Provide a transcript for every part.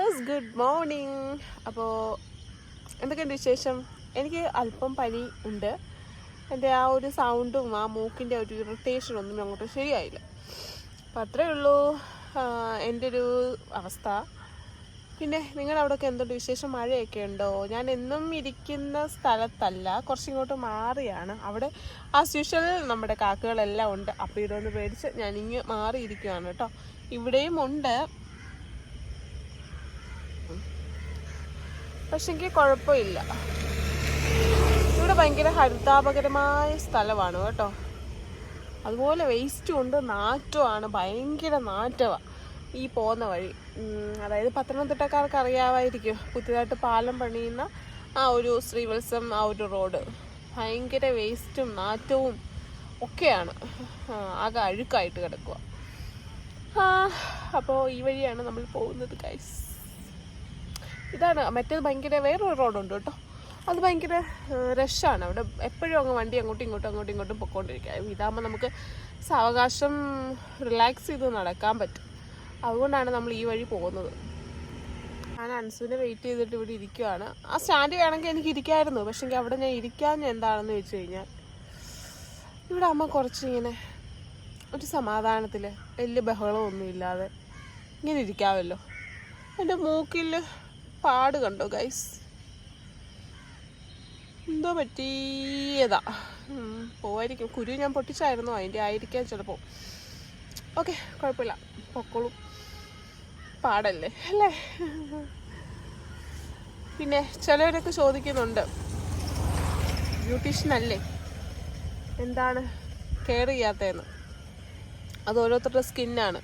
Viewers, good morning. അപ്പോൾ എന്തൊക്കെയുണ്ട് വിശേഷം? എനിക്ക് അല്പം പനി ഉണ്ട്. എൻ്റെ ആ ഒരു സൗണ്ടും ആ മൂക്കിൻ്റെ ഒരു ഇറിറ്റേഷനൊന്നും അങ്ങോട്ട് ശരിയായില്ല. അപ്പോൾ അത്രയേ ഉള്ളൂ എൻ്റെ ഒരു അവസ്ഥ. പിന്നെ നിങ്ങളുടെ അവിടെയൊക്കെ എന്തുണ്ട് വിശേഷം? മഴയൊക്കെ ഉണ്ടോ? ഞാൻ എന്നും ഇരിക്കുന്ന സ്ഥലത്തല്ല, കുറച്ചിങ്ങോട്ട് മാറിയാണ്. അവിടെ ആസ് യൂഷ്വൽ നമ്മുടെ കാക്കകളെല്ലാം ഉണ്ട്. അപ്പോൾ ഇതൊന്ന് പേടിച്ച് ഞാനിങ്ങ് മാറിയിരിക്കുകയാണ് കേട്ടോ. ഇവിടെയും ഉണ്ട്, പക്ഷെങ്കിൽ കുഴപ്പമില്ല. ഇവിടെ ഭയങ്കര ഹരിതാപകരമായ സ്ഥലമാണ് കേട്ടോ. അതുപോലെ വേസ്റ്റും ഉണ്ട്, നാറ്റമാണ്, ഭയങ്കര നാറ്റമാണ് ഈ പോകുന്ന വഴി. അതായത് പത്തനംതിട്ടക്കാർക്ക് അറിയാമായിരിക്കും, പുതിയതായിട്ട് പാലം പണിയുന്ന ആ ഒരു ശ്രീവത്സം ആ ഒരു റോഡ് ഭയങ്കര വേസ്റ്റും നാറ്റവും ഒക്കെയാണ്, ആകെ അഴുക്കായിട്ട് കിടക്കുക. അപ്പോൾ ഈ വഴിയാണ് നമ്മൾ പോകുന്നത് ഗൈസ്. ഇതാണ് മറ്റേത് ഭയങ്കര വേറൊരു റോഡുണ്ട് കേട്ടോ, അത് ഭയങ്കര റഷാണ്. അവിടെ എപ്പോഴും അങ്ങ് വണ്ടി അങ്ങോട്ടും ഇങ്ങോട്ടും പൊയ്ക്കൊണ്ടിരിക്കുക. ഇതാകുമ്പോൾ നമുക്ക് സാവകാശം റിലാക്സ് ചെയ്ത് നടക്കാൻ പറ്റും. അതുകൊണ്ടാണ് നമ്മൾ ഈ വഴി പോകുന്നത്. ഞാൻ അൻസുവിനെ വെയിറ്റ് ചെയ്തിട്ട് ഇവിടെ ഇരിക്കുകയാണ്. ആ സ്റ്റാൻഡ് വേണമെങ്കിൽ എനിക്ക് ഇരിക്കാമായിരുന്നു, പക്ഷെങ്കിൽ അവിടെ ഞാൻ ഇരിക്കാൻ എന്താണെന്ന് വെച്ച് കഴിഞ്ഞാൽ ഇവിടെ അമ്മ കുറച്ചിങ്ങനെ ഒരു സമാധാനത്തിൽ വലിയ ബഹളമൊന്നും ഇല്ലാതെ ഇങ്ങനെ ഇരിക്കാമല്ലോ. എൻ്റെ മൂക്കിൽ പാട് കണ്ടോ ഗൈസ്? എന്തോ പറ്റിയതാ, പോവായിരിക്കും. കുരു ഞാൻ പൊട്ടിച്ചായിരുന്നു, അതിൻ്റെ ആയിരിക്കാം ചിലപ്പോൾ. ഓക്കെ, കുഴപ്പമില്ല, പൊക്കോളും. പാടല്ലേ അല്ലേ? പിന്നെ ചിലവരൊക്കെ ചോദിക്കുന്നുണ്ട്, ബ്യൂട്ടീഷ്യൻ അല്ലേ, എന്താണ് കെയർ ചെയ്യാത്തതെന്ന്. അത് ഓരോരുത്തരുടെ സ്കിന്നാണ്.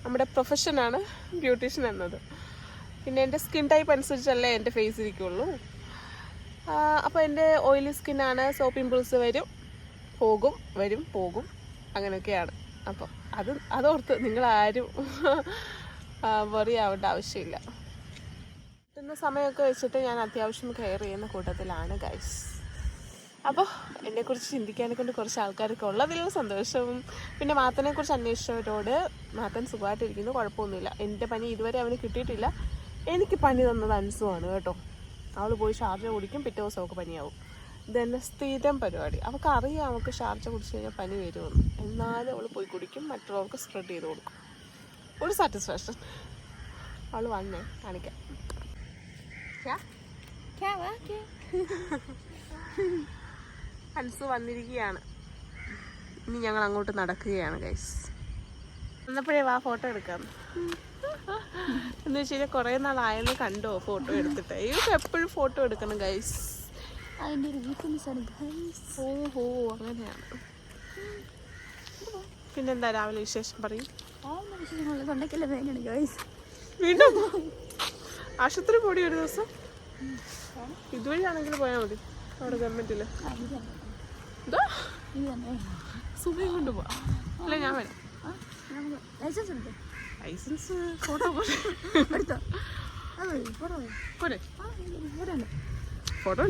നമ്മുടെ പ്രൊഫഷനാണ് ബ്യൂട്ടീഷ്യൻ എന്നത്. പിന്നെ എൻ്റെ സ്കിൻ ടൈപ്പ് അനുസരിച്ചല്ലേ എൻ്റെ ഫേസ് ഇരിക്കുള്ളൂ. അപ്പോൾ എൻ്റെ ഓയിലി സ്കിന്നാണ്, സോ പിമ്പിൾസ് വരും പോകും അങ്ങനെയൊക്കെയാണ്. അപ്പോൾ അതോർത്ത് നിങ്ങളാരും വറി ആവേണ്ട ആവശ്യമില്ല. കിട്ടുന്ന സമയമൊക്കെ വെച്ചിട്ട് ഞാൻ അത്യാവശ്യം കെയർ ചെയ്യുന്ന കൂട്ടത്തിലാണ് ഗൈസ്. അപ്പോൾ എന്നെക്കുറിച്ച് ചിന്തിക്കാനെ കൊണ്ട് കുറച്ച് ആൾക്കാരൊക്കെ ഉള്ളതിലും സന്തോഷവും. പിന്നെ മാത്തനെക്കുറിച്ച് അന്വേഷിച്ചവരോട്, മാത്തൻ സുഖമായിട്ടിരിക്കുന്നു, കുഴപ്പമൊന്നുമില്ല. എൻ്റെ പനി ഇതുവരെ അവന് കിട്ടിയിട്ടില്ല. എനിക്ക് പനി തന്നത് അൻസുവാണ് കേട്ടോ. അവൾ പോയി ഷാർജ കുടിക്കും, പിറ്റേ ദിവസം അവൾക്ക് പനിയാവും. ഇതെന്നെ സ്ഥിരം പരിപാടി. അവൾക്കറിയാം അവൾക്ക് ഷാർജ കുടിച്ച് കഴിഞ്ഞാൽ പനി വരുമെന്ന്. എന്നാലും അവൾ പോയി കുടിക്കും, മറ്റുള്ളവർക്ക് സ്പ്രെഡ് ചെയ്ത് കൊടുക്കും. ഒരു സാറ്റിസ്ഫാക്ഷൻ. അവൾ വന്നേ കാണിക്കാം. അൻസു വന്നിരിക്കുകയാണ്. ഇനി ഞങ്ങൾ അങ്ങോട്ട് നടക്കുകയാണ് ഗൈസ്. വന്നപ്പോഴേ വാ ഫോട്ടോ എടുക്കാം എന്ന് വെച്ച് കഴിഞ്ഞാൽ കുറേ നാളായെന്ന് കണ്ടോ ഫോട്ടോ എടുത്തിട്ട്. ഇവർക്ക് എപ്പോഴും ഫോട്ടോ എടുക്കണം ഗൈസ്. അതിൻ്റെ ഒരു വീക്ക്നെസ് ആണ് ഗൈസ്. ഓഹോ, അങ്ങനെയാണ്. പിന്നെന്താ രാവിലെ വിശേഷം പറയും? തൊണ്ടയ്ക്കല്ല വേദനയാണ് ഗൈസ്. വീണ്ടും ആശുപത്രി പോടി ഒരു ദിവസം. ഇതുവഴിയാണെങ്കിൽ പോയാൽ മതി, അവിടെ ഗവൺമെന്റില് സുഖം കൊണ്ട് പോവാ. അല്ല ഞാൻ വരാം. ലൈസൻസ് ഫോട്ടോ ഫോട്ടോ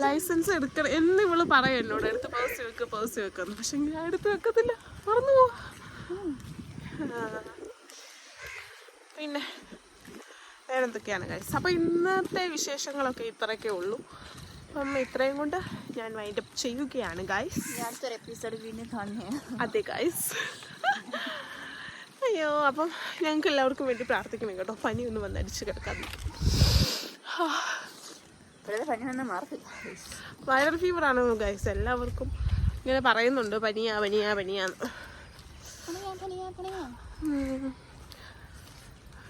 ലൈസൻസ് എടുക്കണം എന്ന് ഇവള് പറയും എന്നോട്, എടുത്ത് പേഴ്സ് വെക്കുന്നു. പക്ഷെ ഞാൻ എടുത്ത് വെക്കത്തില്ല, മറന്നു പോവാ. പിന്നെ വേറെന്തൊക്കെയാണ് ഗൈസ്? അപ്പോൾ ഇന്നത്തെ വിശേഷങ്ങളൊക്കെ ഇത്രയൊക്കെ ഉള്ളൂ. അപ്പം ഇത്രയും കൊണ്ട് ഞാൻ വൈൻഡപ്പ് ചെയ്യുകയാണ് ഗൈസ്. അടുത്തൊരു എപ്പിസോഡ് വീണ്ടും കാണുകയാണ്. അതെ ഗൈസ്. അയ്യോ, അപ്പം ഞങ്ങൾക്ക് എല്ലാവർക്കും വേണ്ടി പ്രാർത്ഥിക്കണം കേട്ടോ, പനി ഒന്ന് വന്ന് അടിച്ച് കിടക്കാതെ. വൈറൽ ഫീവർ ആണ് ഗൈസ്, എല്ലാവർക്കും ഇങ്ങനെ പറയുന്നുണ്ട് പനിയാന്ന്.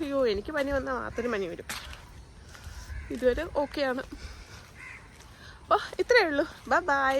അയ്യോ, എനിക്ക് പനി വന്നാൽ മാത്രം പനി വരും. ഇതുവരെ ഓക്കെയാണ്. അപ്പോൾ ഇത്രയേ ഉള്ളൂ. ബൈ.